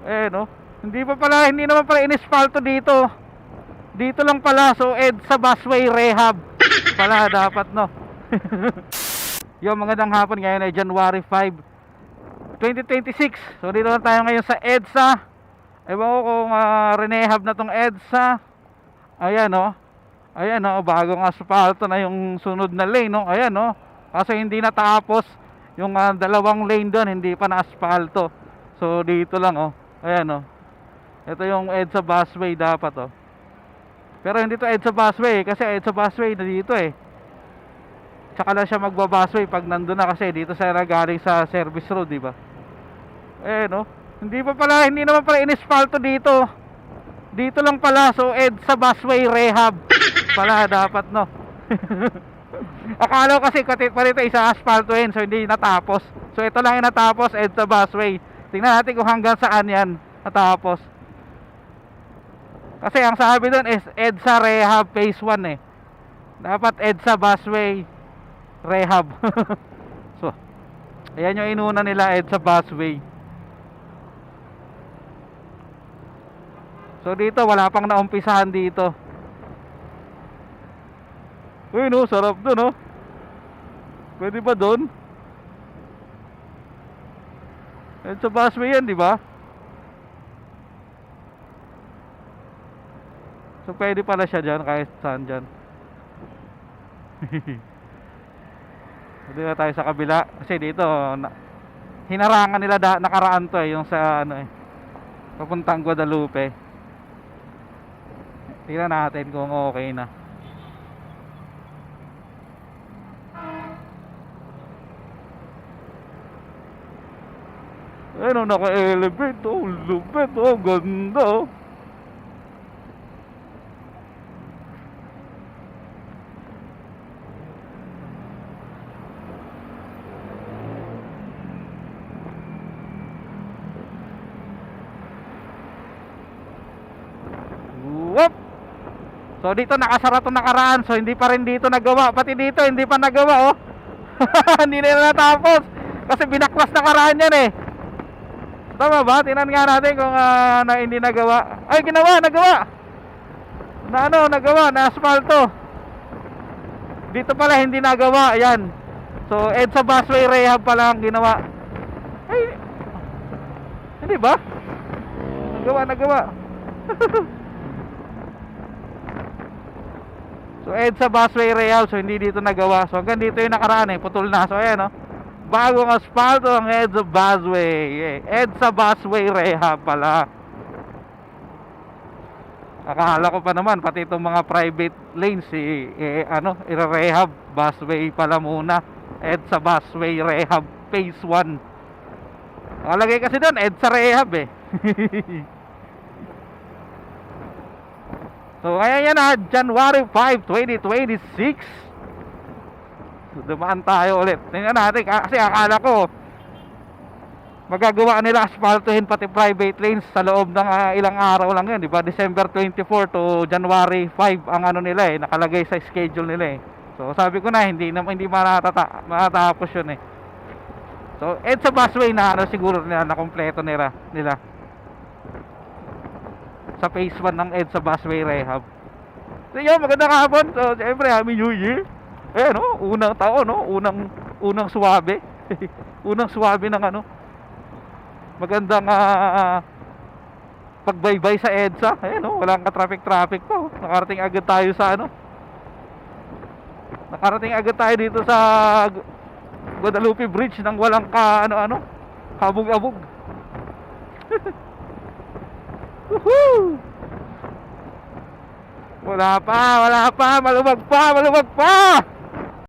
No. Hindi naman pala inispalto dito. Dito lang pala. So EDSA Busway Rehab pala dapat, no. Yung magandang hapon, ngayon ay January 5, 2026. So dito lang tayo ngayon sa EDSA. Ewan ko kung renehab na tong EDSA. Ayan, no. Ayan, no, bagong asfalto na yung sunod na lane, no. Ayan, no. Kasi hindi natapos yung dalawang lane doon, hindi pa na asfalto. So dito lang, oh. Ayan, no. Ito yung EDSA Busway dapat, oh. Pero hindi to EDSA Busway kasi EDSA Busway na dito, eh. Tsaka lang siya magbabusway pag nandun na, kasi dito sa galing sa service road, di ba? No. Hindi naman pala inispalto dito. Dito lang pala. So EDSA Busway Rehab pala dapat, no. Akala ko kasi pa rito isa aspaltohin, so hindi natapos. So ito lang yung natapos, EDSA Busway. Tingnan natin kung hanggang saan yan natapos. Kasi ang sabi doon is EDSA Rehab Phase 1, eh. Dapat EDSA Busway Rehab. So ayan yung inuna nila, EDSA Busway. So dito wala pang naumpisahan dito. Uy, no, sarap doon, no. Pwede ba doon? EDSA Busway yan, di ba? So pwede pala siya dyan, kahit saan dyan. Dito na tayo sa kabila. Kasi dito hinarangan nila nakaraan to, eh. Yung sa ano, eh, papuntang Guadalupe. Tingnan natin kung okay na. Ayun, naka-elevate, oh, lupit, oh, ganda, oh. Whoop! So dito nakasara to nakaraan, so hindi pa rin dito nagawa. Pati dito hindi pa nagawa, oh. Hindi na natapos kasi binaklas nakaraan yan, eh. Tama ba? Tingnan nga natin kung hindi nagawa. Ay, nagawa na asfalto. Dito pala hindi nagawa, ayan. So EDSA Busway Rehab pala ang ginawa. Ay, hindi ba? Nagawa. So EDSA Busway Rehab, so hindi dito nagawa. So hanggang dito yung nakaraan, eh, putol na. So ayan, no. Bagong asfalto ang EDSA Busway, EDSA Busway Rehab pala. Akala ko pa naman pati itong mga private lanes, i-rehab. Busway pala muna, EDSA Busway Rehab Phase 1. Nakalagay kasi doon EDSA Rehab, eh. So ngayon yan, January 5, 2026. Dumaan tayo ulit. Tingnan natin, kasi akala ko magagawa nila asfaltuhin pati private lanes sa loob ng ilang araw lang yun, di ba? December 24 to January 5 ang ano nila, eh, nakalagay sa schedule nila, eh. So sabi ko na hindi matatapos yun, eh. So EDSA Busway na siguro nila na kompleto nila sa phase 1 ng EDSA Busway Rehab. So yun, magandang hapon. So siyempre, Happy New Year. No, unang taon, no, unang suwabe. Unang suwabe ng magandang pagbaybay sa EDSA. No, walang ka-traffic pa, oh. Nakarating agad tayo dito sa Guadalupe Bridge nang walang kabog-abog. Woohoo! Wala pa, maluwag pa.